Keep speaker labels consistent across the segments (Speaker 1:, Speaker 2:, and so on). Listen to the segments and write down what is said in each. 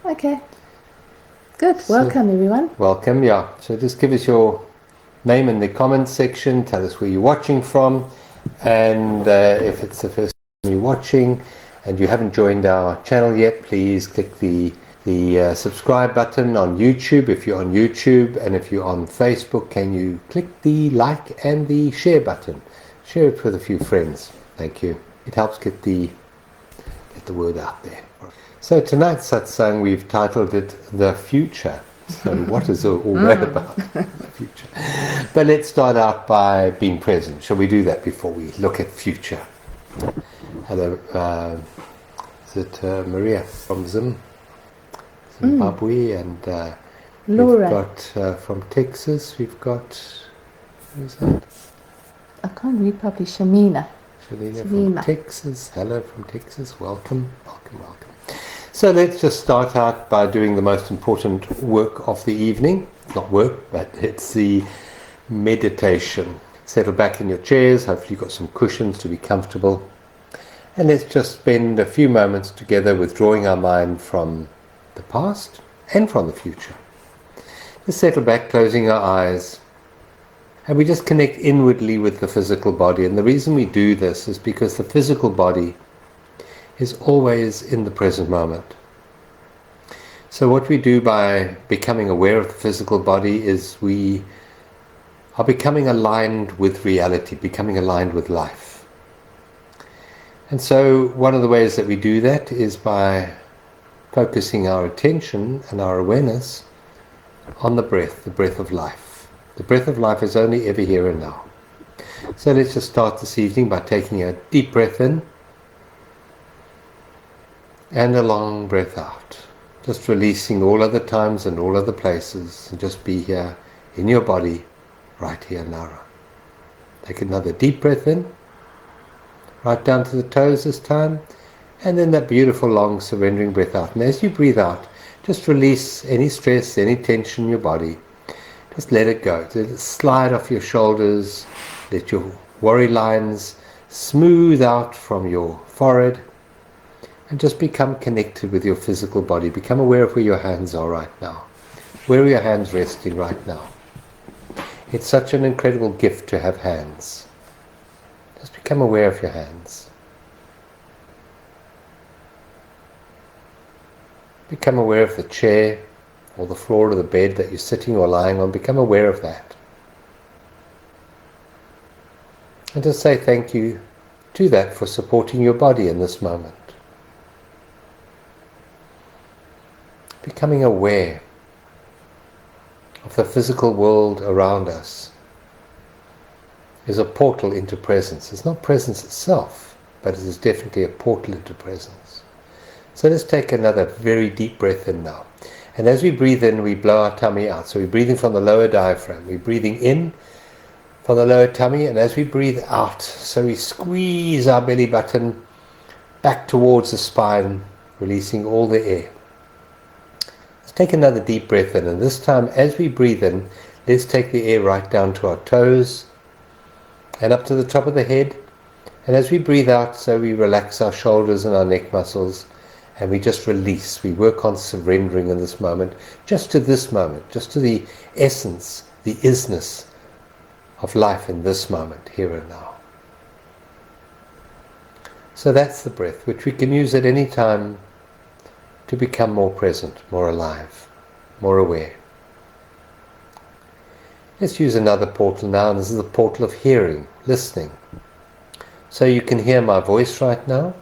Speaker 1: Okay. Good. Welcome, everyone.
Speaker 2: Welcome, yeah. So just give us your name in the comments section. Tell us where you're watching from. And if it's the first time you're watching and you haven't joined our channel yet, please click the subscribe button on YouTube if you're on YouTube. And if you're on Facebook, can you click the like and the share button? Share it with a few friends. Thank you. It helps get the word out there. So tonight's satsang, we've titled it The Future. So what is all that about? The future. But let's start out by being present. Shall we do that before we look at future? Hello, is it Maria from Zimbabwe? And
Speaker 1: Laura.
Speaker 2: we've got from Texas, we've got, who's that?
Speaker 1: I can't read properly. Shamina.
Speaker 2: Shalina from Texas. Hello from Texas. Welcome, welcome, welcome. So let's just start out by doing the most important work of the evening. Not work, but it's the meditation. Settle back in your chairs. Hopefully you've got some cushions to be comfortable. And let's just spend a few moments together withdrawing our mind from the past and from the future. Just settle back, closing our eyes. And we just connect inwardly with the physical body. And the reason we do this is because the physical body is always in the present moment. So what we do by becoming aware of the physical body is we are becoming aligned with reality, becoming aligned with life. And so one of the ways that we do that is by focusing our attention and our awareness on the breath of life. The breath of life is only ever here and now. So let's just start this evening by taking a deep breath in and a long breath out. Just releasing all other times and all other places, and just be here in your body, right here now. Take another deep breath in, right down to the toes this time, and then that beautiful long surrendering breath out. And as you breathe out, just release any stress, any tension in your body. Just let it go. Let it slide off your shoulders. Let your worry lines smooth out from your forehead. And just become connected with your physical body. Become aware of where your hands are right now. Where are your hands resting right now? It's such an incredible gift to have hands. Just become aware of your hands. Become aware of the chair or the floor of the bed that you're sitting or lying on. Become aware of that. And just say thank you to that for supporting your body in this moment. Becoming aware of the physical world around us is a portal into presence. It's not presence itself, but it is definitely a portal into presence. So let's take another very deep breath in now. And as we breathe in, we blow our tummy out. So we're breathing from the lower diaphragm. We're breathing in from the lower tummy, and as we breathe out, so we squeeze our belly button back towards the spine, releasing all the air. Take another deep breath in, and this time as we breathe in, let's take the air right down to our toes and up to the top of the head. And as we breathe out, so we relax our shoulders and our neck muscles, and we just release. We work on surrendering in this moment, just to this moment, just to the essence, the isness of life in this moment, here and now. So that's the breath, which we can use at any time to become more present, more alive, more aware. Let's use another portal now, and this is the portal of hearing, listening. So you can hear my voice right now.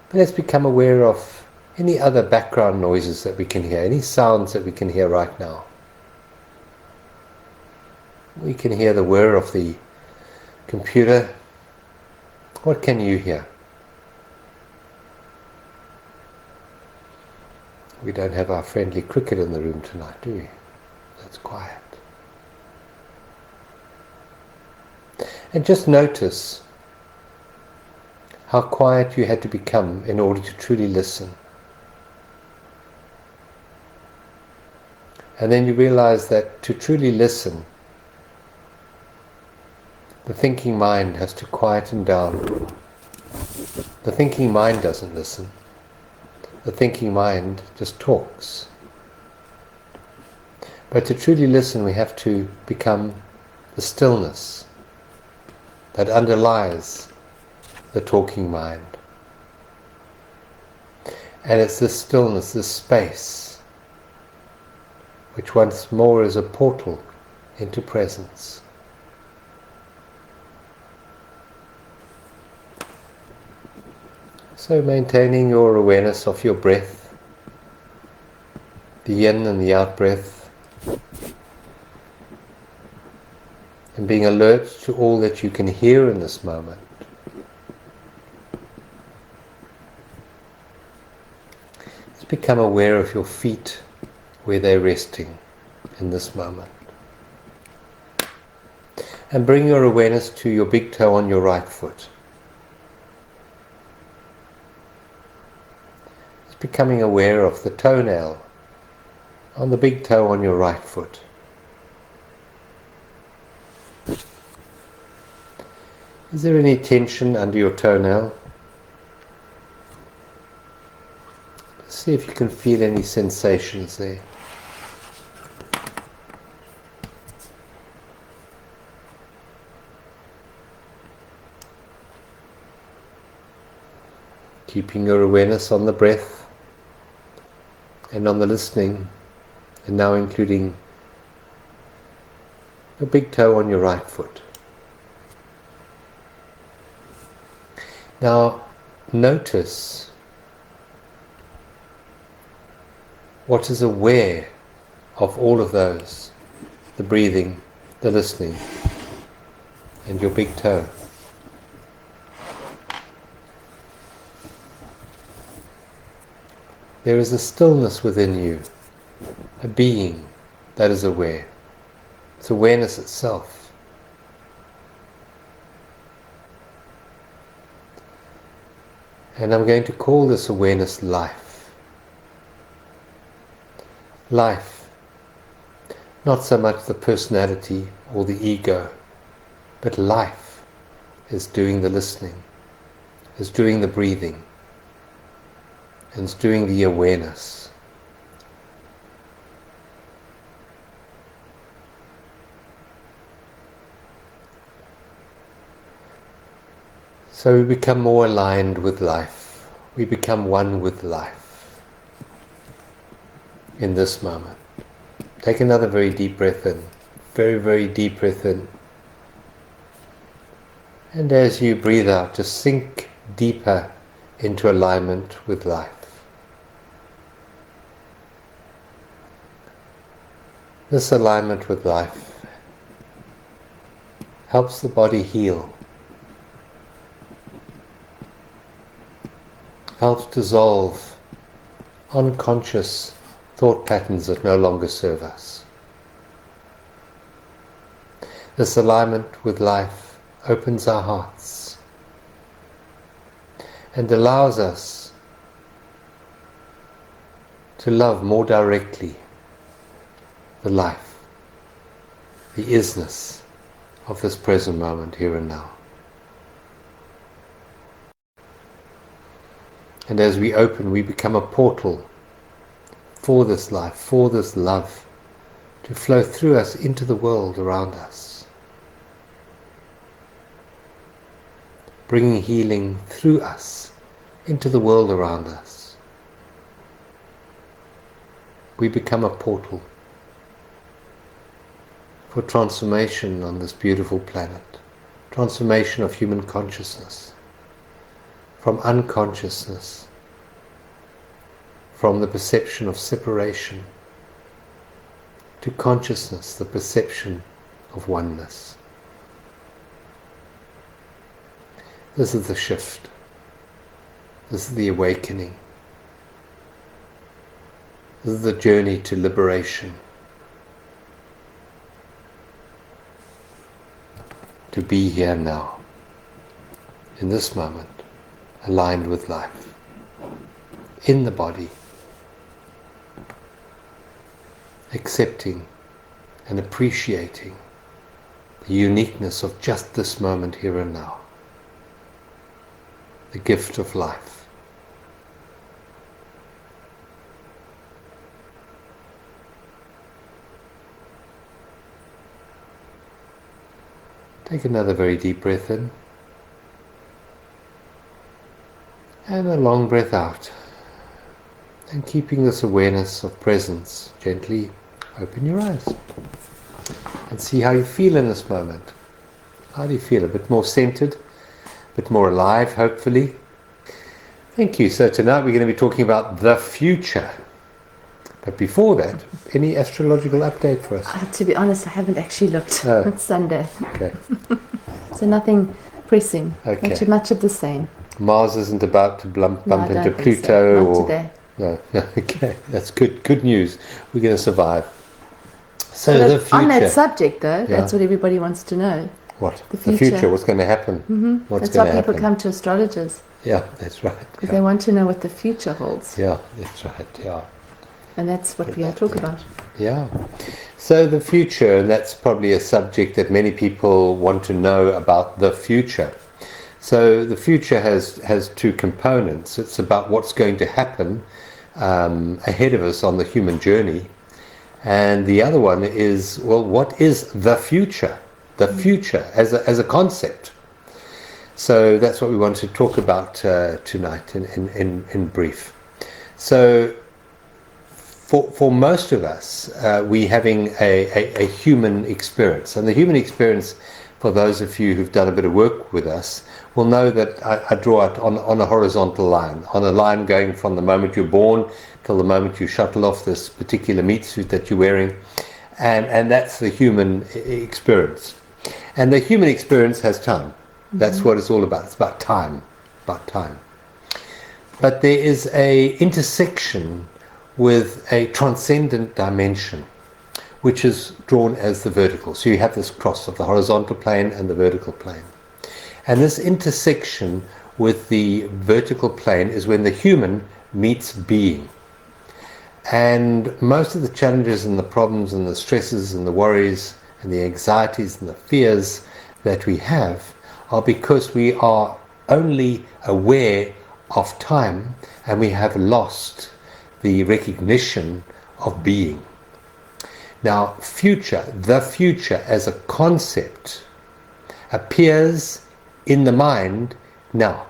Speaker 2: But let's become aware of any other background noises that we can hear, any sounds that we can hear right now. We can hear the whir of the computer. What can you hear? We don't have our friendly cricket in the room tonight, do we? That's quiet. And just notice how quiet you had to become in order to truly listen. And then you realize that to truly listen, the thinking mind has to quieten down. The thinking mind doesn't listen. the thinking mind just talks. But to truly listen, we have to become the stillness that underlies the talking mind. And it's this stillness, this space, which once more is a portal into presence. So maintaining your awareness of your breath, the in and the out breath, and being alert to all that you can hear in this moment. Just become aware of your feet, where they're resting in this moment. And bring your awareness to your big toe on your right foot. Just becoming aware of the toenail on the big toe on your right foot. Is there any tension under your toenail? See if you can feel any sensations there. Keeping your awareness on the breath and on the listening, and now including your big toe on your right foot. Now notice what is aware of all of those, the breathing, the listening, and your big toe. There is a stillness within you, a being that is aware. It's awareness itself. And I'm going to call this awareness life. Life. Not so much the personality or the ego, but life is doing the listening, is doing the breathing, and is doing the awareness. So we become more aligned with life. We become one with life in this moment. Take another very deep breath in. Very, very deep breath in. And as you breathe out, just sink deeper into alignment with life. This alignment with life helps the body heal. Helps dissolve unconscious thought patterns that no longer serve us. This alignment with life opens our hearts and allows us to love more directly the life, the isness of this present moment, here and now. And as we open, we become a portal for this life, for this love, to flow through us into the world around us, bringing healing through us into the world around us. We become a portal for transformation on this beautiful planet, transformation of human consciousness, from unconsciousness, from the perception of separation, to consciousness, the perception of oneness. This is the shift. This is the awakening. This is the journey to liberation. To be here now, in this moment, aligned with life, in the body, accepting and appreciating the uniqueness of just this moment here and now, the gift of life. Take another very deep breath in. And a long breath out. And keeping this awareness of presence, gently open your eyes. And see how you feel in this moment. How do you feel? A bit more centered? A bit more alive, hopefully? Thank you. So tonight we're going to be talking about the future. But before that, any astrological update for us?
Speaker 1: To be honest, I haven't actually looked.
Speaker 2: Oh.
Speaker 1: It's Sunday.
Speaker 2: Okay.
Speaker 1: So nothing pressing.
Speaker 2: Okay.
Speaker 1: Not too much of the same.
Speaker 2: Mars isn't about to bump
Speaker 1: No, I
Speaker 2: into
Speaker 1: don't think
Speaker 2: Pluto
Speaker 1: so. Not
Speaker 2: or...
Speaker 1: today.
Speaker 2: No, okay. That's good news. We're going to survive. So
Speaker 1: But
Speaker 2: the future...
Speaker 1: on that subject though,
Speaker 2: Yeah.
Speaker 1: that's what everybody wants to know.
Speaker 2: What?
Speaker 1: The
Speaker 2: The
Speaker 1: future.
Speaker 2: future, what's going to happen?
Speaker 1: Mm-hmm.
Speaker 2: What's
Speaker 1: That's
Speaker 2: going
Speaker 1: why
Speaker 2: to
Speaker 1: people
Speaker 2: happen?
Speaker 1: come to astrologers.
Speaker 2: Yeah, that's right.
Speaker 1: Because
Speaker 2: Yeah.
Speaker 1: they want to know what the future holds.
Speaker 2: Yeah, that's right. Yeah.
Speaker 1: And that's what we're going to talk about.
Speaker 2: Yeah. So the future, and that's probably a subject that many people want to know about the future. So the future has two components. It's about what's going to happen ahead of us on the human journey. And the other one is, well, what is the future? The future as a concept. So that's what we want to talk about tonight in brief. So for most of us, we're having a human experience. And the human experience, for those of you who've done a bit of work with us, will know that I draw it on a horizontal line, on a line going from the moment you're born till the moment you shuttle off this particular meat suit that you're wearing. And that's the human experience. And the human experience has time. That's what it's all about. It's about time. But there is a intersection with a transcendent dimension, which is drawn as the vertical. So you have this cross of the horizontal plane and the vertical plane. And this intersection with the vertical plane is when the human meets being. And most of the challenges and the problems and the stresses and the worries and the anxieties and the fears that we have are because we are only aware of time and we have lost the recognition of being. Now, the future as a concept appears in the mind now,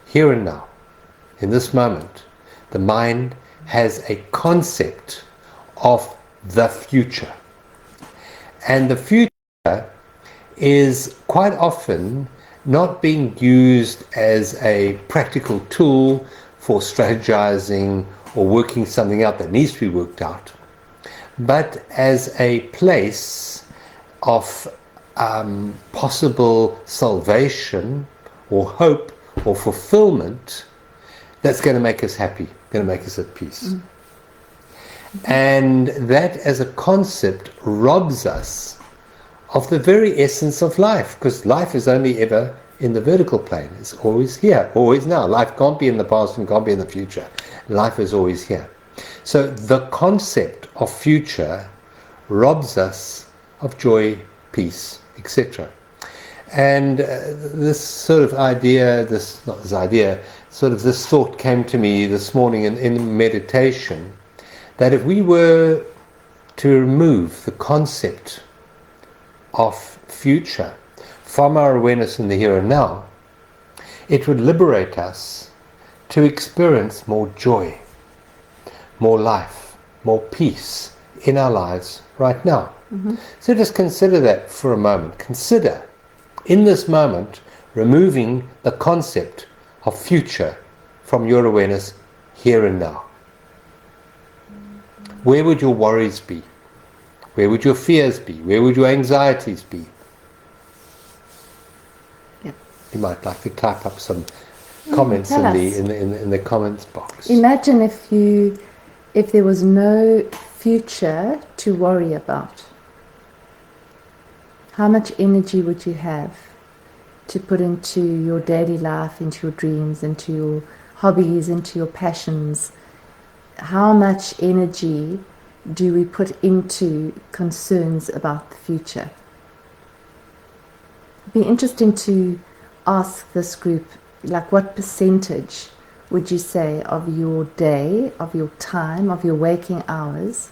Speaker 2: here and now, in this moment. The mind has a concept of the future. And the future is quite often not being used as a practical tool for strategizing or working something out that needs to be worked out, but as a place of possible salvation or hope or fulfillment that's going to make us happy, going to make us at peace. And that as a concept robs us of the very essence of life, because life is only ever in the vertical plane. It's always here, always now. Life can't be in the past and can't be in the future. Life is always here. So the concept of future robs us of joy, peace, etc. And this sort of idea, this thought came to me this morning in meditation, that if we were to remove the concept of future from our awareness in the here and now, it would liberate us to experience more joy, more life, more peace in our lives right now. So just consider that for a moment. Consider, in this moment, removing the concept of future from your awareness here and now. Where would your worries be? Where would your fears be? Where would your anxieties be?
Speaker 1: Yep.
Speaker 2: You might like to type up some comments in the comments box.
Speaker 1: Imagine if there was no future to worry about. How much energy would you have to put into your daily life, into your dreams, into your hobbies, into your passions? How much energy do we put into concerns about the future? It'd be interesting to ask this group, like, what percentage would you say of your day, of your time, of your waking hours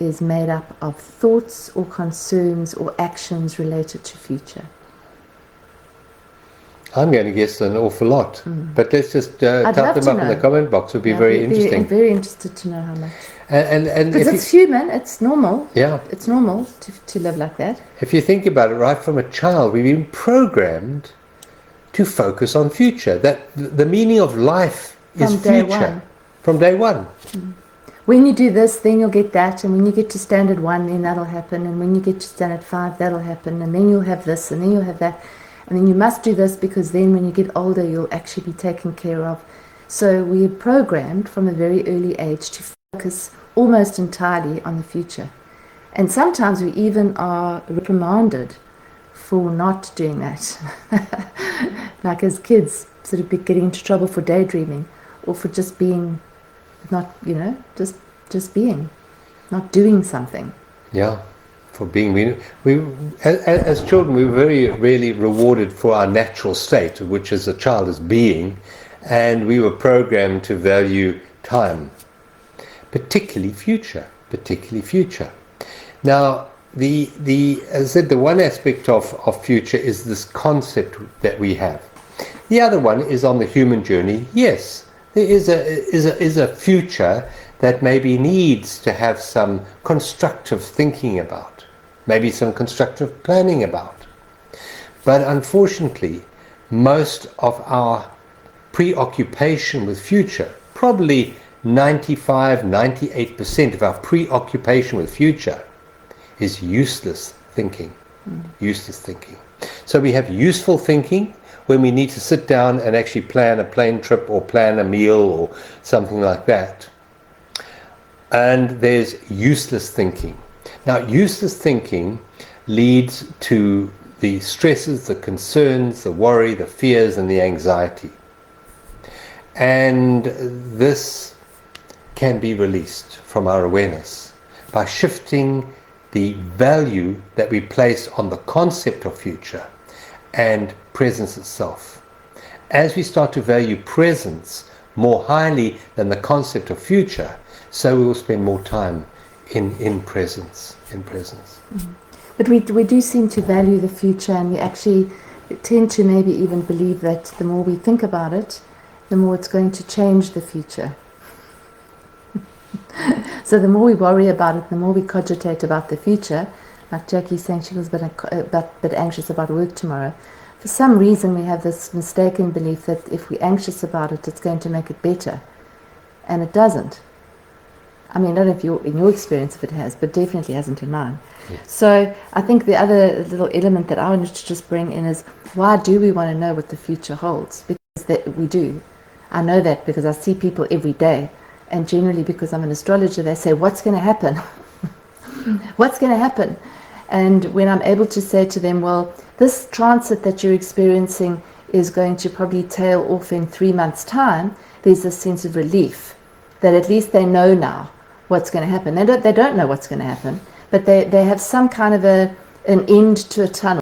Speaker 1: is made up of thoughts or concerns or actions related to future?
Speaker 2: I'm going to guess an awful lot, but let's just type them up in the comment box. It would be very interesting.
Speaker 1: I'm very interested to know how much.
Speaker 2: And
Speaker 1: because it's human, it's normal.
Speaker 2: Yeah.
Speaker 1: It's normal to live like that.
Speaker 2: If you think about it, right from a child, we've been programmed to focus on future. That the meaning of life is future. From day one.
Speaker 1: When you do this, then you'll get that, and when you get to standard 1, then that'll happen, and when you get to standard 5, that'll happen, and then you'll have this, and then you'll have that, and then you must do this because then when you get older, you'll actually be taken care of. So we're programmed from a very early age to focus almost entirely on the future. And sometimes we even are reprimanded for not doing that. Like as kids, sort of getting into trouble for daydreaming, or for just being not, just being, not doing something.
Speaker 2: Yeah, for being. We as children, we were very really rewarded for our natural state, which as a child is being, and we were programmed to value time, particularly future. Now, as I said, the one aspect of future is this concept that we have. The other one is on the human journey. Yes, there is a future that maybe needs to have some constructive thinking about, maybe some constructive planning about. But unfortunately, most of our preoccupation with future, probably 98% of our preoccupation with future, is useless thinking. Useless thinking. So we have useful thinking when we need to sit down and actually plan a plane trip or plan a meal or something like that. And there's useless thinking. Now, useless thinking leads to the stresses, the concerns, the worry, the fears, and the anxiety. And this can be released from our awareness by shifting the value that we place on the concept of future and presence itself. As we start to value presence more highly than the concept of future, so we will spend more time in presence.
Speaker 1: But we do seem to value the future, and we actually tend to maybe even believe that the more we think about it, the more it's going to change the future. So the more we worry about it, the more we cogitate about the future. Like Jackie's saying, she was a bit anxious about work tomorrow. For some reason, we have this mistaken belief that if we're anxious about it, it's going to make it better. And it doesn't. I mean, I don't know if in your experience if it has, but definitely hasn't in mine. Yeah. So I think the other little element that I wanted to just bring in is, why do we want to know what the future holds? Because we do. I know that because I see people every day. And generally, because I'm an astrologer, they say, what's going to happen? What's going to happen? And when I'm able to say to them, well, this transit that you're experiencing is going to probably tail off in 3 months' time, there's a sense of relief that at least they know now what's going to happen. They don't know what's going to happen, but they have some kind of an end to a tunnel.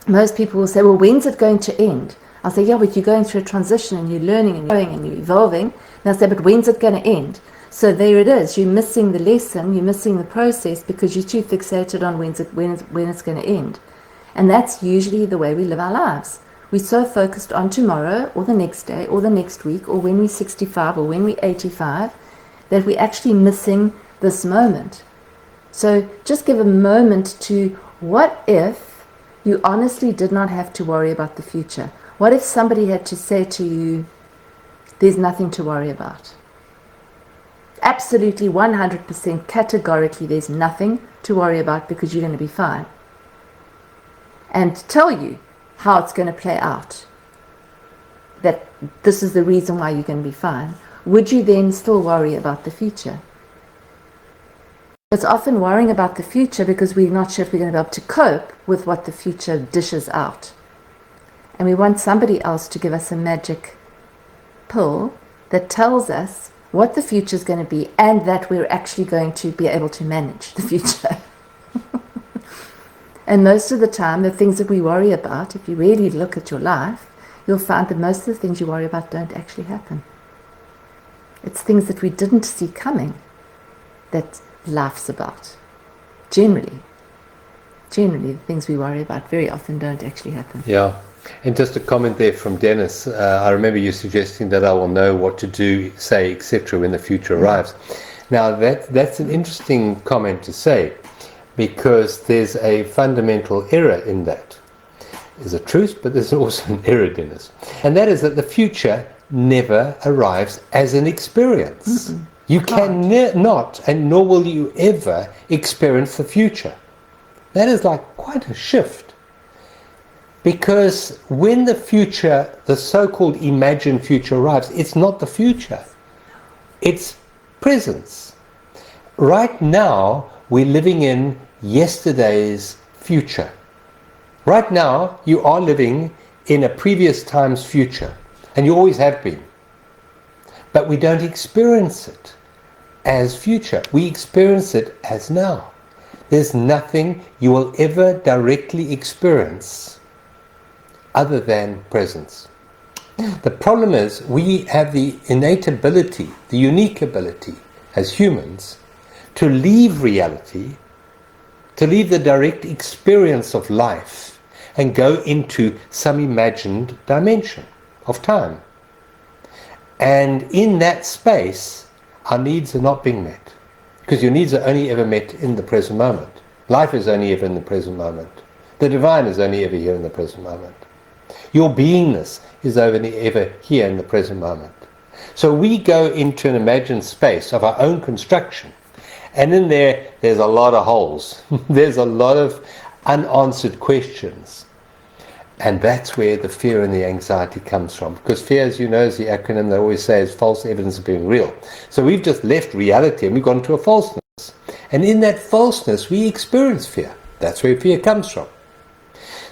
Speaker 1: Most people will say, well, when's it going to end? I'll say, yeah, but you're going through a transition and you're learning and you're growing and you're evolving. And I'll say, but when's it going to end? So there it is. You're missing the lesson, you're missing the process because you're too fixated on when it's going to end. And that's usually the way we live our lives. We're so focused on tomorrow or the next day or the next week or when we're 65 or when we're 85 that we're actually missing this moment. So just give a moment to, what if you honestly did not have to worry about the future? What if somebody had to say to you, there's nothing to worry about? Absolutely 100% categorically, there's nothing to worry about because you're going to be fine. And tell you how it's going to play out. That this is the reason why you're going to be fine. Would you then still worry about the future? It's often worrying about the future because we're not sure if we're going to be able to cope with what the future dishes out. And we want somebody else to give us a magic pill that tells us what the future is going to be and that we're actually going to be able to manage the future. And most of the time, the things that we worry about, if you really look at your life, you'll find that most of the things you worry about don't actually happen. It's things that we didn't see coming that life's about. Generally, the things we worry about very often don't actually happen.
Speaker 2: Yeah. And just a comment there from Dennis. I remember you suggesting that I will know what to do, say, etc., when the future arrives. Now, that's an interesting comment to say, because there's a fundamental error in that. There's a truth, but there's also an error, Dennis. And that is that the future never arrives as an experience. Mm-mm. You can not, and nor will you ever, experience the future. That is like quite a shift. Because when the future, the so-called imagined future arrives, it's not the future. It's presence. Right now, we're living in yesterday's future. Right now, you are living in a previous time's future. And you always have been. But we don't experience it as future. We experience it as now. There's nothing you will ever directly experience other than presence. The problem is we have the innate ability, the unique ability as humans to leave reality, to leave the direct experience of life and go into some imagined dimension of time. And in that space, our needs are not being met. Because your needs are only ever met in the present moment. Life is only ever in the present moment. The divine is only ever here in the present moment. Your beingness is only ever here in the present moment. So we go into an imagined space of our own construction. And in there's a lot of holes. There's a lot of unanswered questions. And that's where the fear and the anxiety comes from. Because fear, as you know, is the acronym they always say is false evidence of being real. So we've just left reality and we've gone to a falseness. And in that falseness, we experience fear. That's where fear comes from.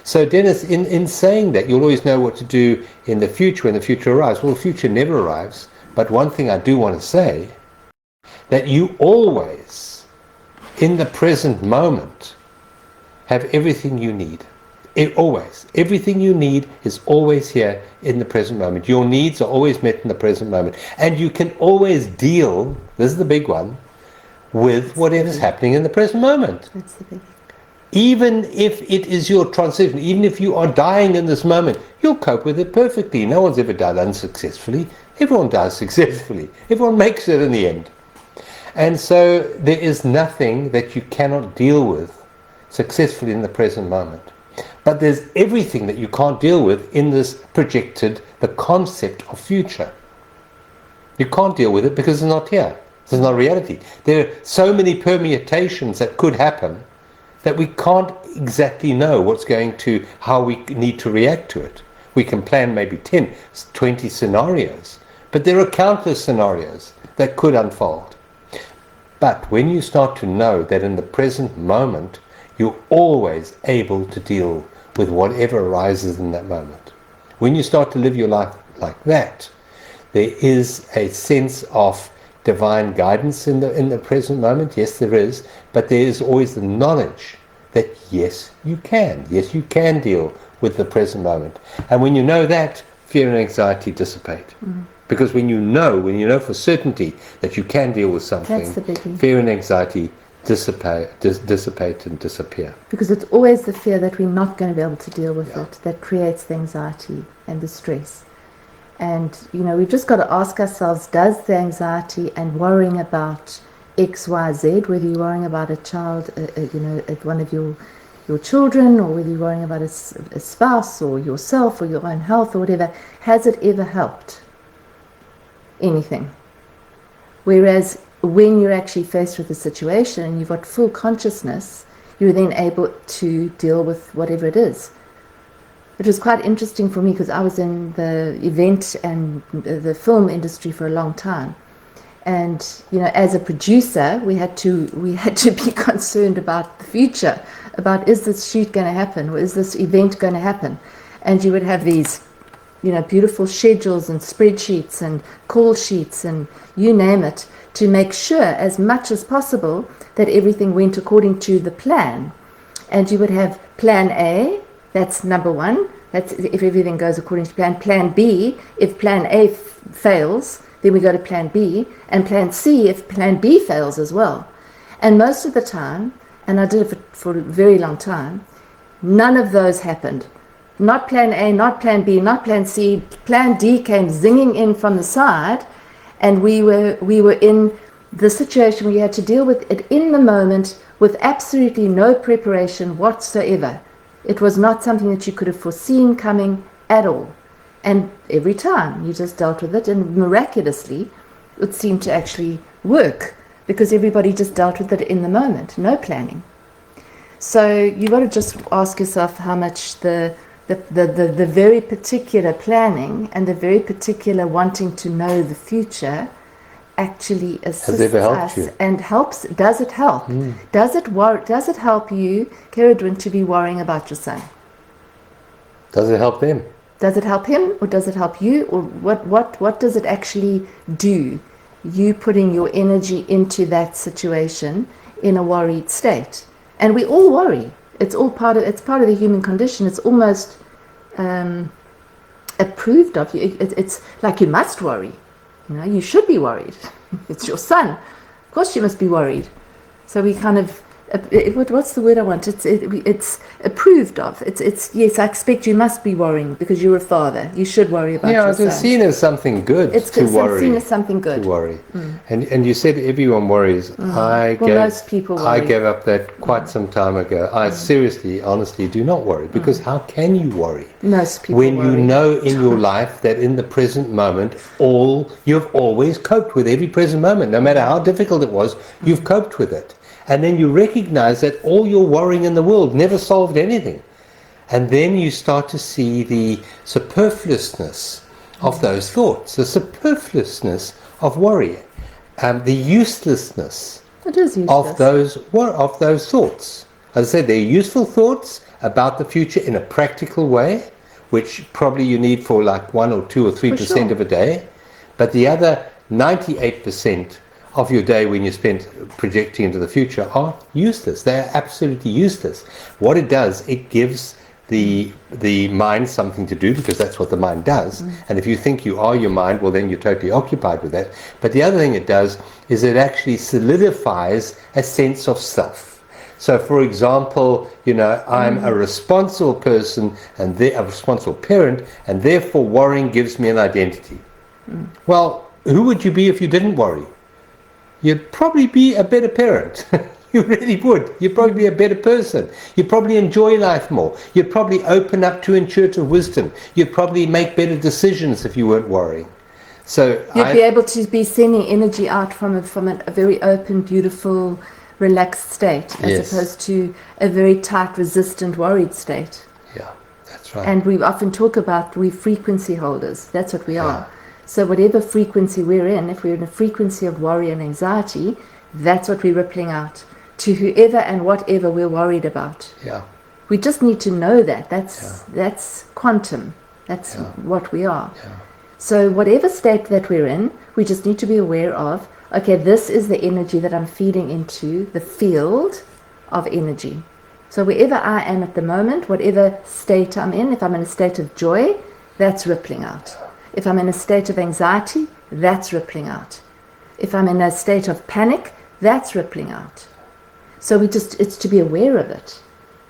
Speaker 2: So Dennis, in saying that, you'll always know what to do in the future when the future arrives. Well, the future never arrives. But one thing I do want to say, that you always, in the present moment, have everything you need. Always. Everything you need is always here in the present moment. Your needs are always met in the present moment. And you can always deal, this is the big one, with whatever's happening in the present moment.
Speaker 1: That's the big.
Speaker 2: Even if it is your transition, even if you are dying in this moment, you'll cope with it perfectly. No one's ever died unsuccessfully. Everyone dies successfully. Everyone makes it in the end. And so there is nothing that you cannot deal with successfully in the present moment. But there's everything that you can't deal with in this projected, the concept of future. You can't deal with it because it's not here. It's not reality. There are so many permutations that could happen that we can't exactly know how we need to react to it. We can plan maybe 10, 20 scenarios, but there are countless scenarios that could unfold. But when you start to know that in the present moment, you're always able to deal with whatever arises in that moment. When you start to live your life like that, there is a sense of divine guidance in the present moment. Yes, there is, but there is always the knowledge that yes, you can deal with the present moment. And when you know that, fear and anxiety dissipate. Mm. Because when you know for certainty that you can deal with something, fear and anxiety dissipate and disappear.
Speaker 1: Because it's always the fear that we're not going to be able to deal with it that creates the anxiety and the stress. And we've just got to ask ourselves, does the anxiety and worrying about X, Y, Z, whether you're worrying about a child, one of your children, or whether you're worrying about a spouse or yourself or your own health or whatever, has it ever helped anything? Whereas when you're actually faced with a situation and you've got full consciousness, you're then able to deal with whatever it is. It was quite interesting for me because I was in the event and the film industry for a long time. And as a producer, we had to be concerned about the future, about is this shoot going to happen, or is this event going to happen? And you would have these beautiful schedules and spreadsheets and call sheets and you name it, to make sure as much as possible that everything went according to the plan. And you would have plan A, that's number one, that's if everything goes according to plan. Plan B, if plan A fails, then we go to plan B, and plan C if plan B fails as well. And most of the time, and I did it for a very long time, none of those happened. Not plan A, not plan B, not plan C. Plan D came zinging in from the side, and we were in the situation where you had to deal with it in the moment with absolutely no preparation whatsoever. It was not something that you could have foreseen coming at all. And every time you just dealt with it, and miraculously it seemed to actually work because everybody just dealt with it in the moment, no planning. So you got to just ask yourself how much the very particular planning and the very particular wanting to know the future actually assists us
Speaker 2: you?
Speaker 1: And helps. Does it help? Does it help you, Keridwin, to be worrying about your son?
Speaker 2: Does it help them?
Speaker 1: Does it help him, or does it help you, or what does it actually do? You putting your energy into that situation in a worried state, and we all worry. It's part of the human condition. It's almost approved of you. It's like you must worry. You should be worried. It's your son. Of course you must be worried. So we kind of, what's the word I want? It's approved of. It's yes, I expect you must be worrying because you're a father. You should worry about your son.
Speaker 2: Yeah, it's seen as something good to worry.
Speaker 1: It's seen as something good.
Speaker 2: To worry. And you said everyone worries.
Speaker 1: Most people worry.
Speaker 2: I gave up that quite some time ago. I seriously, honestly do not worry, because how can you worry?
Speaker 1: Most people
Speaker 2: when
Speaker 1: worry.
Speaker 2: you know in your life that in the present moment, you've always coped with every present moment. No matter how difficult it was, you've coped with it. And then you recognize that all your worrying in the world never solved anything. And then you start to see the superfluousness of those thoughts, the superfluousness of worry, the uselessness of those thoughts. As I said, they're useful thoughts about the future in a practical way, which probably you need for like 1 or 2 or 3% of a day. But the other 98% of your day when you spend projecting into the future are useless. They're absolutely useless. What it does, it gives the mind something to do, because that's what the mind does. And if you think you are your mind, well, then you're totally occupied with that. But the other thing it does is it actually solidifies a sense of self. So, for example, I'm a responsible person and a responsible parent, and therefore worrying gives me an identity. Well, who would you be if you didn't worry? You'd probably be a better parent. You really would. You'd probably be a better person. You'd probably enjoy life more. You'd probably open up to intuitive wisdom. You'd probably make better decisions if you weren't worrying. So
Speaker 1: you'd be able to be sending energy out from a very open, beautiful, relaxed state, as opposed to a very tight, resistant, worried state.
Speaker 2: Yeah, that's right.
Speaker 1: And we often talk about we frequency holders. That's what we are. So whatever frequency we're in, if we're in a frequency of worry and anxiety, that's what we're rippling out to whoever and whatever we're worried about.
Speaker 2: Yeah.
Speaker 1: We just need to know that. That's quantum. That's what we are.
Speaker 2: Yeah.
Speaker 1: So whatever state that we're in, we just need to be aware of, okay, this is the energy that I'm feeding into the field of energy. So wherever I am at the moment, whatever state I'm in, if I'm in a state of joy, that's rippling out. If I'm in a state of anxiety, that's rippling out. If I'm in a state of panic, that's rippling out. So it's to be aware of it.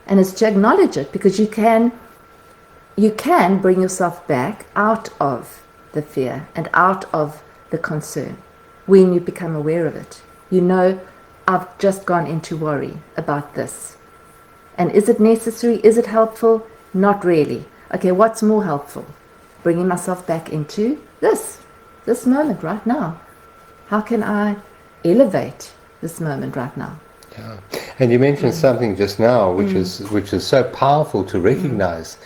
Speaker 1: And it's to acknowledge it, because you can bring yourself back out of the fear and out of the concern when you become aware of it. I've just gone into worry about this. And is it necessary? Is it helpful? Not really. Okay, what's more helpful? Bringing myself back into this moment right now. How can I elevate this moment right now?
Speaker 2: Yeah. And you mentioned something just now which is so powerful to recognize,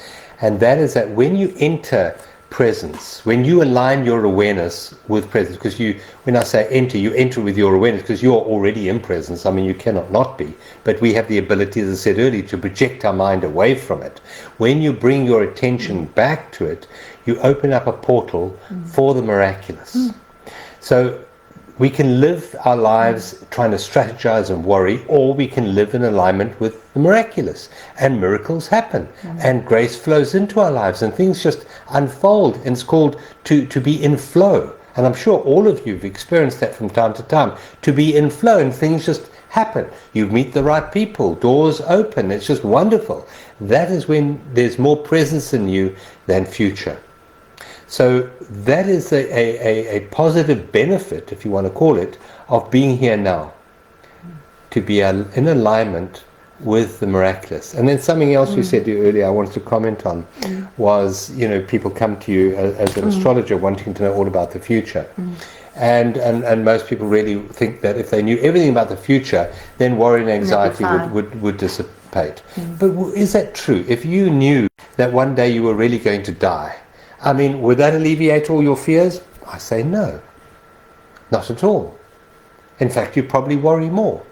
Speaker 2: and that is that when you enter presence, when you align your awareness with presence, because when I say enter, you enter with your awareness because you're already in presence. I mean, you cannot not be, but we have the ability, as I said earlier, to project our mind away from it. When you bring your attention back to it, you open up a portal for the miraculous. So we can live our lives trying to strategize and worry, or we can live in alignment with the miraculous, and miracles happen, and grace flows into our lives, and things just unfold, and it's called to be in flow. And I'm sure all of you have experienced that from time to time, to be in flow, and things just happen. You meet the right people, doors open, it's just wonderful. That is when there's more presence in you than future. So that is a positive benefit, if you want to call it, of being here now. To be in alignment with the miraculous. And then something else you said earlier I wanted to comment on was, people come to you as an astrologer wanting to know all about the future. And most people really think that if they knew everything about the future, then worry and anxiety would dissipate. But is that true? If you knew that one day you were really going to die, I mean, would that alleviate all your fears? I say no. Not at all. In fact, you probably worry more.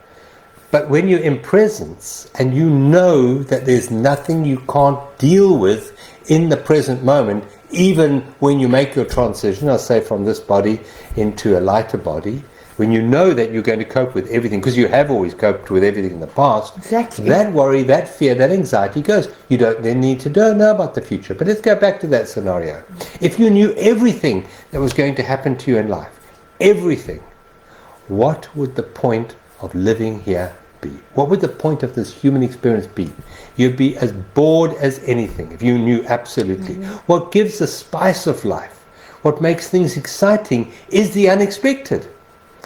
Speaker 2: But when you're in presence and you know that there's nothing you can't deal with in the present moment, even when you make your transition, I'll say from this body into a lighter body, when you know that you're going to cope with everything, because you have always coped with everything in the past,
Speaker 1: exactly.
Speaker 2: That worry, that fear, that anxiety goes. You don't then need to know about the future. But let's go back to that scenario. If you knew everything that was going to happen to you in life, everything, what would the point of living here be? What would the point of this human experience be? You'd be as bored as anything if you knew absolutely. What gives the spice of life, what makes things exciting, is the unexpected.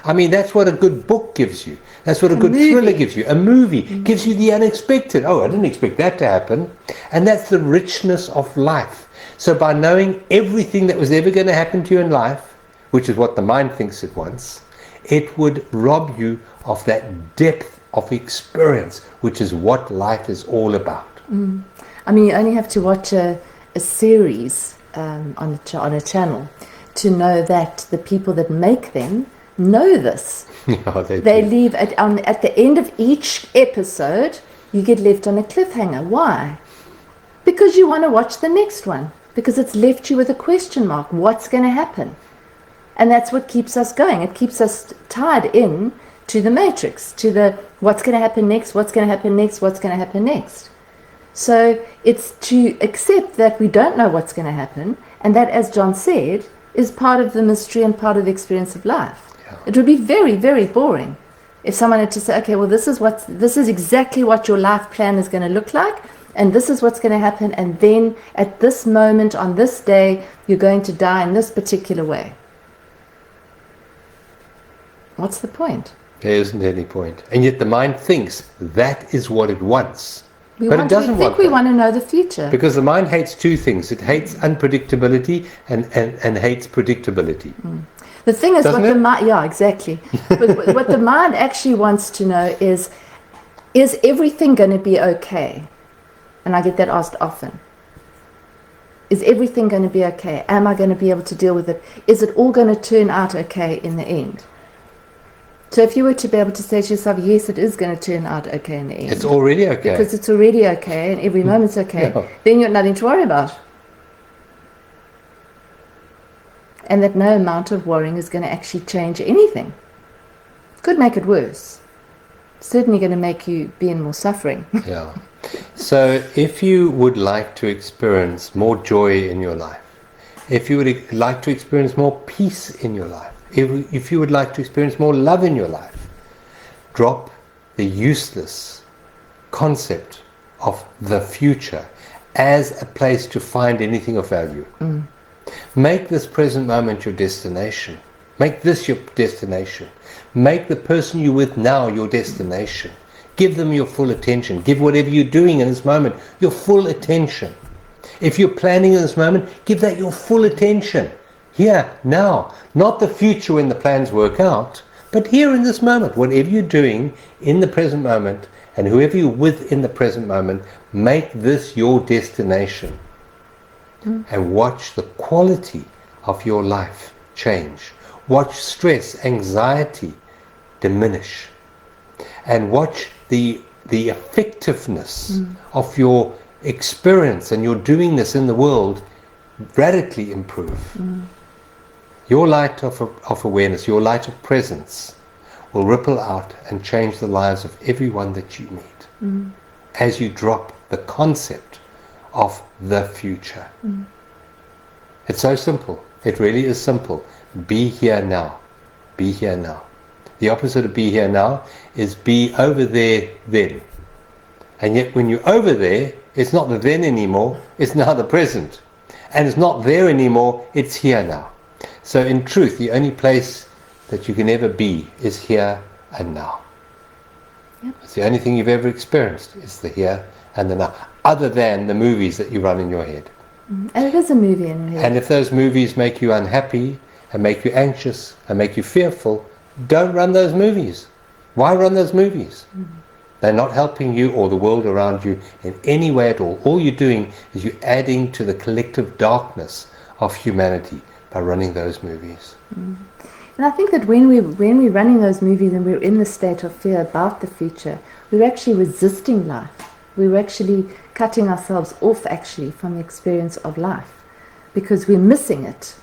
Speaker 2: I mean, that's what a good book gives you. That's what a good thriller gives you. A movie gives you the unexpected. Oh, I didn't expect that to happen. And that's the richness of life. So by knowing everything that was ever going to happen to you in life, which is what the mind thinks it wants, it would rob you of that depth of experience, which is what life is all about.
Speaker 1: I mean, you only have to watch a series on a channel to know that the people that make them know this.
Speaker 2: Yeah,
Speaker 1: they leave at the end of each episode, you get left on a cliffhanger. Why? Because you want to watch the next one, because it's left you with a question mark. What's going to happen? And that's what keeps us going. It keeps us tied in to the matrix, to the what's going to happen next, what's going to happen next, what's going to happen next. So it's to accept that we don't know what's going to happen, and that, as John said, is part of the mystery and part of the experience of life. Yeah. It would be very, very boring if someone had to say, okay, well, this is exactly what your life plan is going to look like, and this is what's going to happen, and then at this moment, on this day, you're going to die in this particular way. What's the point?
Speaker 2: There isn't any point. And yet the mind thinks that is what it wants.
Speaker 1: We want to know the future.
Speaker 2: Because the mind hates two things. It hates unpredictability and hates predictability.
Speaker 1: The thing is, what the mind, yeah, exactly. But what the mind actually wants to know is everything going to be okay? And I get that asked often. Is everything going to be okay? Am I going to be able to deal with it? Is it all going to turn out okay in the end? So if you were to be able to say to yourself, yes, it is going to turn out okay in the end.
Speaker 2: It's already okay.
Speaker 1: Because it's already okay and every moment's okay. Yeah. Then you've got nothing to worry about. And that no amount of worrying is going to actually change anything. It could make it worse. It's certainly going to make you be in more suffering.
Speaker 2: Yeah. So if you would like to experience more joy in your life, if you would like to experience more peace in your life, if you would like to experience more love in your life, drop the useless concept of the future as a place to find anything of value. Make this present moment your destination. Make this your destination. Make the person you're with now your destination. Give them your full attention. Give whatever you're doing in this moment your full attention. If you're planning in this moment, give that your full attention. Here, now, not the future when the plans work out, but here in this moment, whatever you're doing in the present moment and whoever you're with in the present moment, make this your destination and watch the quality of your life change. Watch stress, anxiety diminish, and watch the effectiveness of your experience and your doingness in the world radically improve. Your light of awareness, your light of presence will ripple out and change the lives of everyone that you meet as you drop the concept of the future. It's so simple. It really is simple. Be here now. Be here now. The opposite of be here now is be over there then. And yet when you're over there, it's not the then anymore, it's now the present. And it's not there anymore, it's here now. So in truth, the only place that you can ever be is here and now.
Speaker 1: Yep.
Speaker 2: It's the only thing you've ever experienced, is the here and the now, other than the movies that you run in your head.
Speaker 1: And it is a movie in your head.
Speaker 2: And if those movies make you unhappy and make you anxious and make you fearful, don't run those movies. Why run those movies? They're not helping you or the world around you in any way at all. All you're doing is you're adding to the collective darkness of humanity by running those movies.
Speaker 1: And I think that when we're running those movies and we're in the state of fear about the future, we're actually resisting life. We're actually cutting ourselves off actually from the experience of life because we're missing it.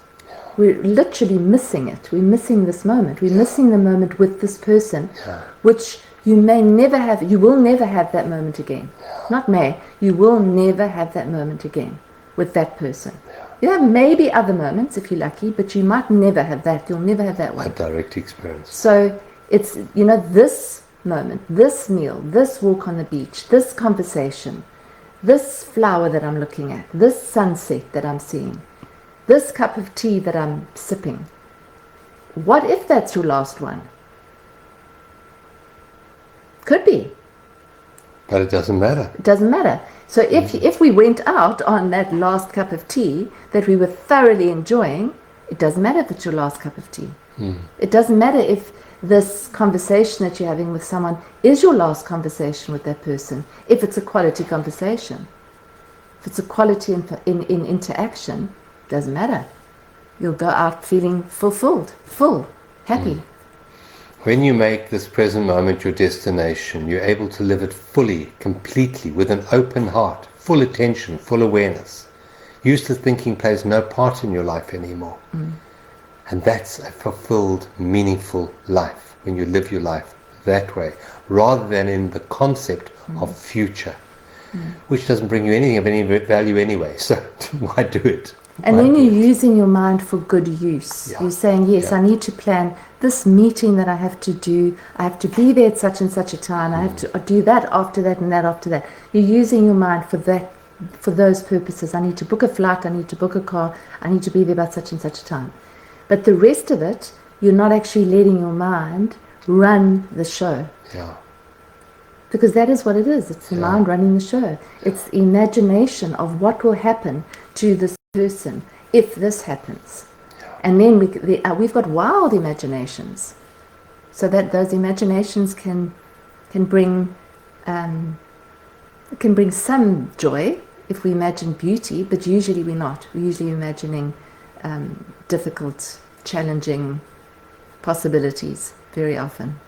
Speaker 1: We're literally missing it. We're missing this moment. We're missing the moment with this person, which you may never have, you will never have that moment again. Not may, you will never have that moment again with that person. You have maybe other moments if you're lucky, but you might never have that. You'll never have that one.
Speaker 2: A direct experience.
Speaker 1: So it's, this moment, this meal, this walk on the beach, this conversation, this flower that I'm looking at, this sunset that I'm seeing, this cup of tea that I'm sipping. What if that's your last one? Could be.
Speaker 2: But it doesn't matter.
Speaker 1: It doesn't matter. So if we went out on that last cup of tea that we were thoroughly enjoying, it doesn't matter if it's your last cup of tea. It doesn't matter if this conversation that you're having with someone is your last conversation with that person, if it's a quality conversation. If it's a quality in interaction, it doesn't matter. You'll go out feeling fulfilled, full, happy.
Speaker 2: When you make this present moment your destination, you're able to live it fully, completely, with an open heart, full attention, full awareness. Useless thinking plays no part in your life anymore. And that's a fulfilled, meaningful life, when you live your life that way, rather than in the concept of future, which doesn't bring you anything of any value anyway, so why do it?
Speaker 1: And then you're using your mind for good use. You're saying, yes, I need to plan this meeting that I have to do. I have to be there at such and such a time. I have to do that after that and that after that. You're using your mind for that, for those purposes. I need to book a flight. I need to book a car. I need to be there by such and such a time. But the rest of it, you're not actually letting your mind run the show. Because that is what it is. It's the mind running the show. It's the imagination of what will happen to this person if this happens. And then we've got wild imaginations. So that those imaginations can bring some joy if we imagine beauty, but usually we're not. We're usually imagining difficult, challenging possibilities very often.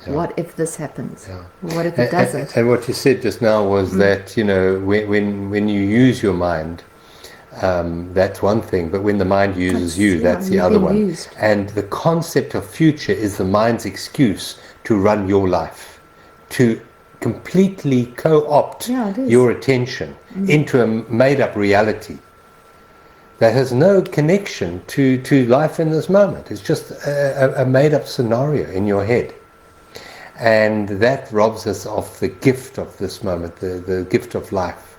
Speaker 1: What if this happens? What if it doesn't?
Speaker 2: And what you said just now was that, when you use your mind, that's one thing, but when the mind uses you, that's the other one. And the concept of future is the mind's excuse to run your life, to completely co-opt your attention into a made-up reality that has no connection to life in this moment. It's just a made-up scenario in your head. And that robs us of the gift of this moment, the gift of life.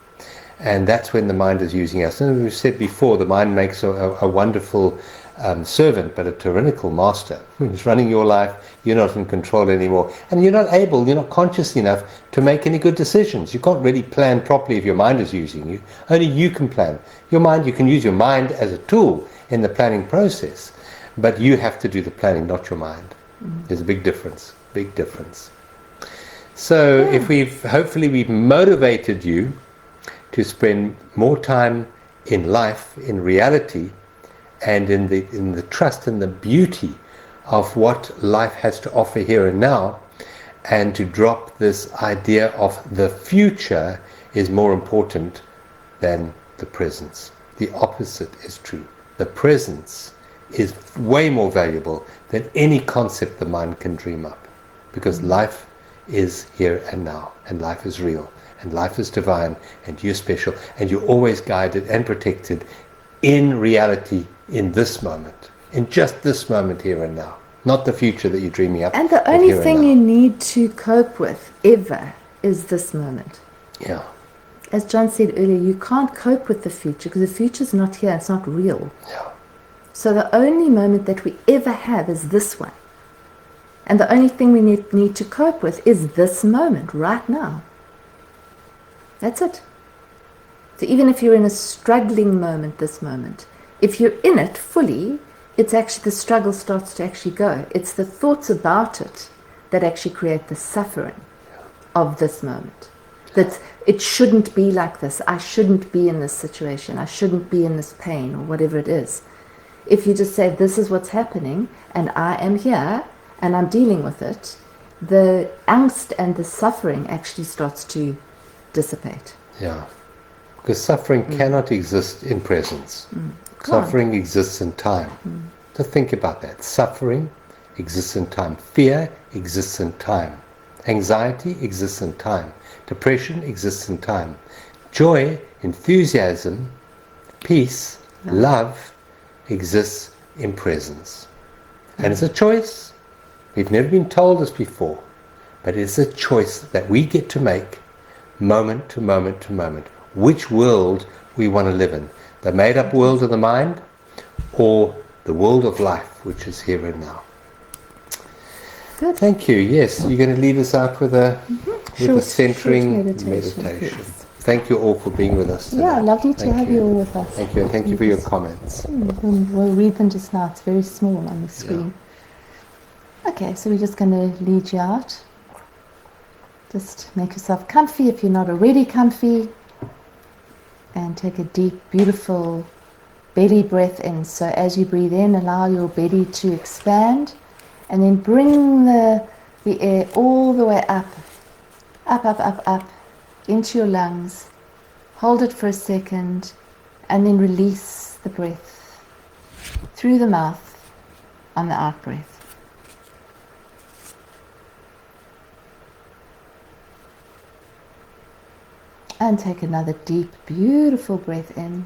Speaker 2: And that's when the mind is using us. And as we've said before, the mind makes a wonderful servant, but a tyrannical master. When it's running your life, you're not in control anymore. And you're not conscious enough to make any good decisions. You can't really plan properly if your mind is using you. Only you can plan. Your mind, you can use your mind as a tool in the planning process, but you have to do the planning, not your mind. There's a big difference. Big difference. So if hopefully we've motivated you to spend more time in life, in reality, and in the trust and the beauty of what life has to offer here and now, and to drop this idea of the future is more important than the presence. The opposite is true. The presence is way more valuable than any concept the mind can dream up. Because life is here and now, and life is real, and life is divine, and you're special, and you're always guided and protected in reality, in this moment, in just this moment here and now. not the future that you're dreaming up.
Speaker 1: And the
Speaker 2: but
Speaker 1: only
Speaker 2: here and
Speaker 1: thing
Speaker 2: now.
Speaker 1: you need to cope with ever is this moment.
Speaker 2: Yeah,
Speaker 1: As John said earlier, you can't cope with the future because the future's not here, it's not real.
Speaker 2: yeah,
Speaker 1: So the only moment that we ever have is this one. And the only thing we need to cope with is this moment, right now. That's it. So even if you're in a struggling moment, this moment, if you're in it fully, it's actually, the struggle starts to actually go. It's the thoughts about it that actually create the suffering of this moment. That it shouldn't be like this. I shouldn't be in this situation. I shouldn't be in this pain, or whatever it is. If you just say, this is what's happening, and I am here, and I'm dealing with it, the angst and the suffering actually starts to dissipate.
Speaker 2: yeah. Because suffering cannot exist in presence. Suffering exists in time. So think about that. Suffering exists in time. Fear exists in time. Anxiety exists in time. Depression exists in time. Joy, enthusiasm, peace, love exists in presence. And it's a choice. We've never been told this before, but it's a choice that we get to make moment to moment to moment. Which world we want to live in. The made-up world of the mind, or the world of life, which is here and now.
Speaker 1: Good.
Speaker 2: Thank you. Yes, you're going to lead us out with a centering meditation.
Speaker 1: Yes.
Speaker 2: Thank you all for being with us tonight.
Speaker 1: Yeah, lovely to
Speaker 2: Thank
Speaker 1: have you all with us.
Speaker 2: Thank you, and thank you for your comments.
Speaker 1: We'll read them just now. It's very small on the screen. Yeah. Okay, so we're just going to lead you out. Just make yourself comfy if you're not already comfy. And take a deep, beautiful belly breath in. So as you breathe in, allow your belly to expand. And then bring the air all the way up, up, into your lungs. Hold it for a second. And then release the breath through the mouth on the out breath. And take another deep, beautiful breath in.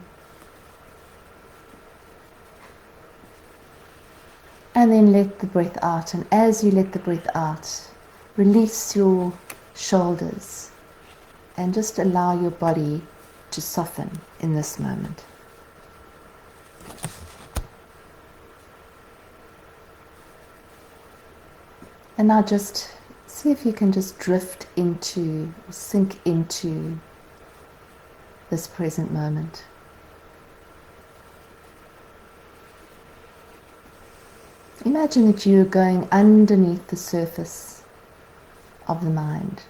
Speaker 1: And then let the breath out. And as you let the breath out, release your shoulders. And just allow your body to soften in this moment. And now just see if you can just drift into, or sink into this present moment. Imagine that you're going underneath the surface of the mind,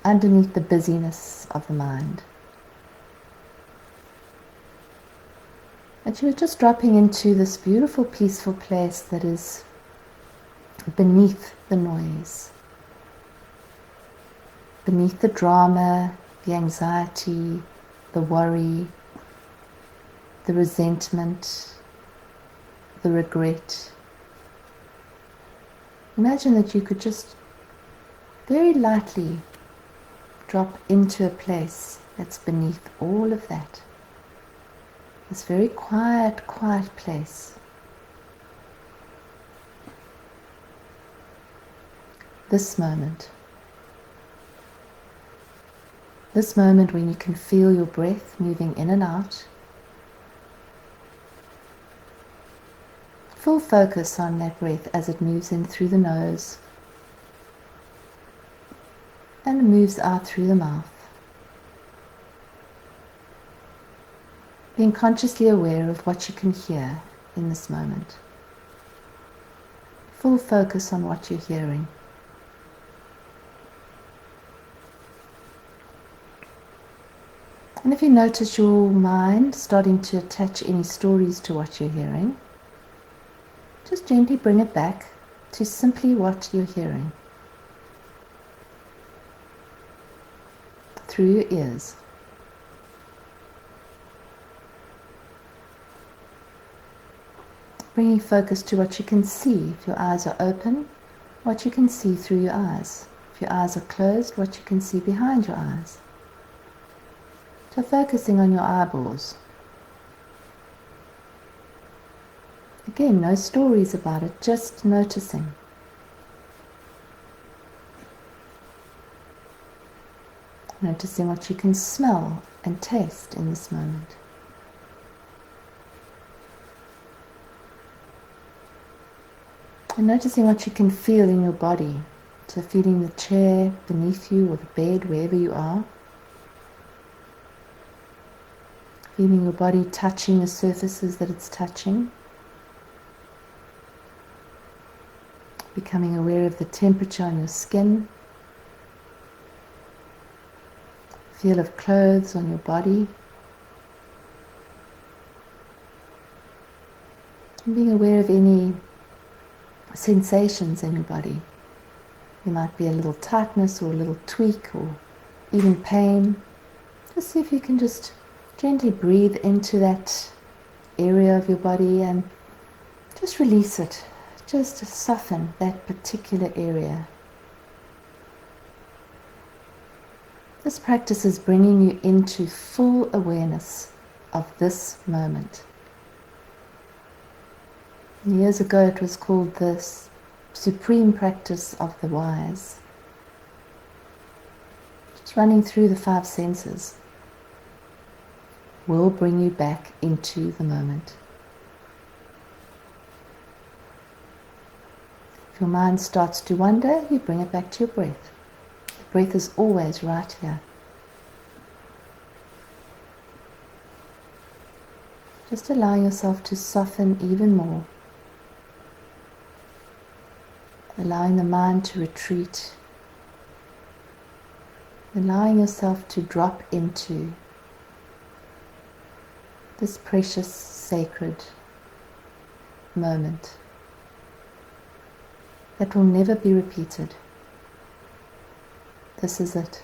Speaker 1: underneath the busyness of the mind. That you're just dropping into this beautiful, peaceful place that is beneath the noise, beneath the drama, the anxiety, the worry, the resentment, the regret. Imagine that you could just very lightly drop into a place that's beneath all of that. This very quiet, quiet place. This moment when you can feel your breath moving in and out. Full focus on that breath as it moves in through the nose and moves out through the mouth. Being consciously aware of what you can hear in this moment. Full focus on what you're hearing. And if you notice your mind starting to attach any stories to what you're hearing, just gently bring it back to simply what you're hearing through your ears. Bringing focus to what you can see. If your eyes are open, what you can see through your eyes. If your eyes are closed, what you can see behind your eyes. So focusing on your eyeballs. Again, no stories about it, just noticing. Noticing what you can smell and taste in this moment. And noticing what you can feel in your body. So feeling the chair beneath you or the bed, wherever you are. Feeling your body touching the surfaces that it's touching. Becoming aware of the temperature on your skin. Feel of clothes on your body. And being aware of any sensations in your body. There might be a little tightness or a little tweak or even pain. Just see if you can just gently breathe into that area of your body and just release it. Just soften that particular area. This practice is bringing you into full awareness of this moment. Years ago it was called the supreme practice of the wise. Just running through the 5 senses will bring you back into the moment. If your mind starts to wander, you bring it back to your breath. The breath is always right here. Just allow yourself to soften even more. Allowing the mind to retreat. Allowing yourself to drop into this precious, sacred moment that will never be repeated. This is it.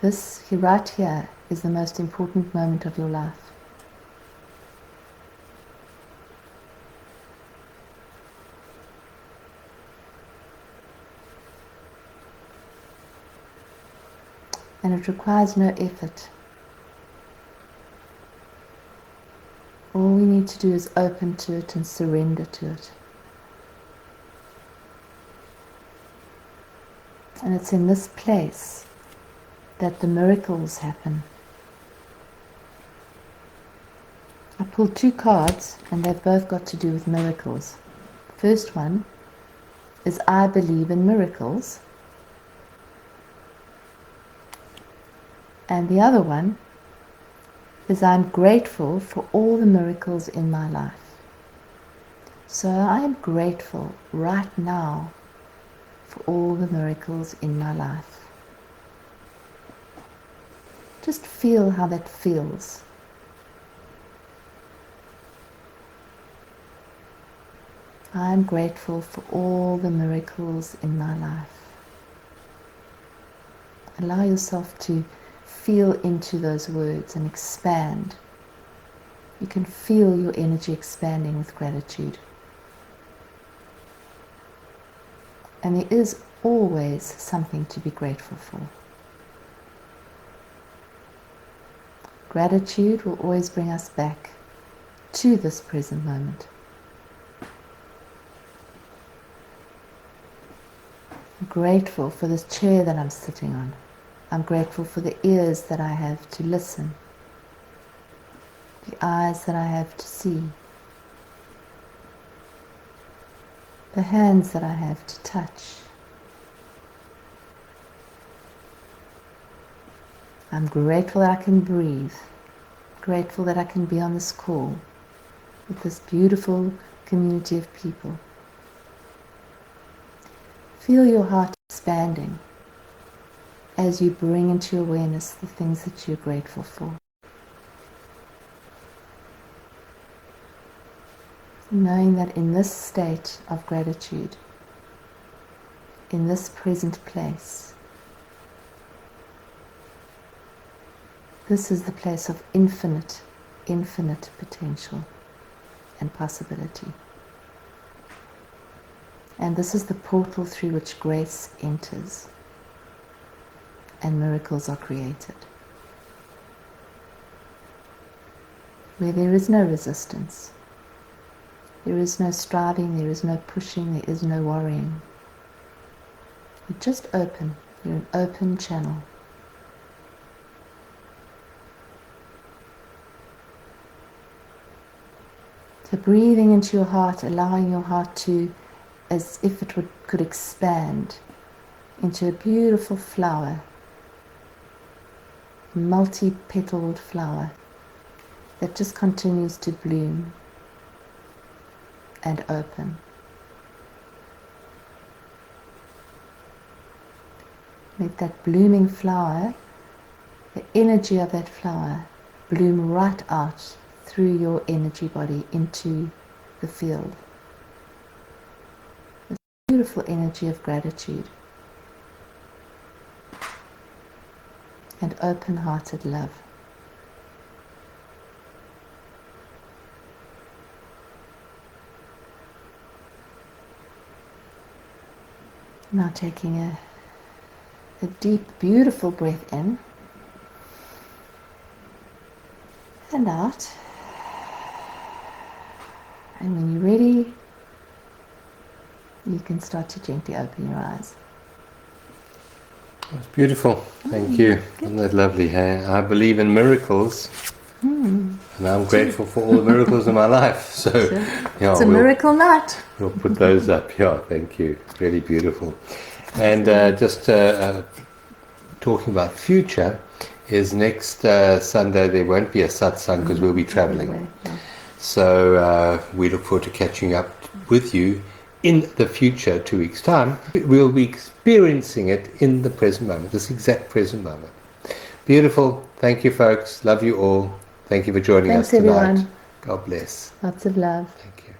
Speaker 1: This, right here, is the most important moment of your life. And it requires no effort. All we need to do is open to it and surrender to it. And it's in this place that the miracles happen. I pulled 2 cards and they've both got to do with miracles. The first one is I believe in miracles. And the other one is I'm grateful for all the miracles in my life. So I am grateful right now for all the miracles in my life. Just feel how that feels. I am grateful for all the miracles in my life. Allow yourself to feel into those words and expand. You can feel your energy expanding with gratitude. And there is always something to be grateful for. Gratitude will always bring us back to this present moment. I'm grateful for this chair that I'm sitting on. I'm grateful for the ears that I have to listen, the eyes that I have to see, the hands that I have to touch. I'm grateful that I can breathe, grateful that I can be on this call with this beautiful community of people. Feel your heart expanding as you bring into awareness the things that you're grateful for. Knowing that in this state of gratitude, in this present place, this is the place of infinite potential and possibility. And this is the portal through which grace enters and miracles are created. where there is no resistance. There is no striving, there is no pushing, there is no worrying. You're just open. You're an open channel. So breathing into your heart, allowing your heart to, as if it could expand into a beautiful flower, multi-petaled flower that just continues to bloom and open. Let that blooming flower, the energy of that flower, bloom right out through your energy body into the field. This beautiful energy of gratitude and open-hearted love. Now taking a deep, beautiful breath in and out. And when you're ready, you can start to gently open your eyes.
Speaker 2: That's beautiful. Thank you. Isn't that lovely? Hey? I believe in miracles. And I'm grateful for all the miracles in my life. So, yeah,
Speaker 1: it's a miracle night.
Speaker 2: We'll put those up. Yeah, thank you. Really beautiful. And just talking about future, is next Sunday there won't be a satsang because we'll be traveling. So we look forward to catching up with you in the future, 2 weeks' time. We'll be experiencing it in the present moment, this exact present moment. Beautiful. Thank you, folks. Love you all. Thank you for joining us tonight.
Speaker 1: Everyone.
Speaker 2: God bless.
Speaker 1: Lots of love.
Speaker 2: Thank you.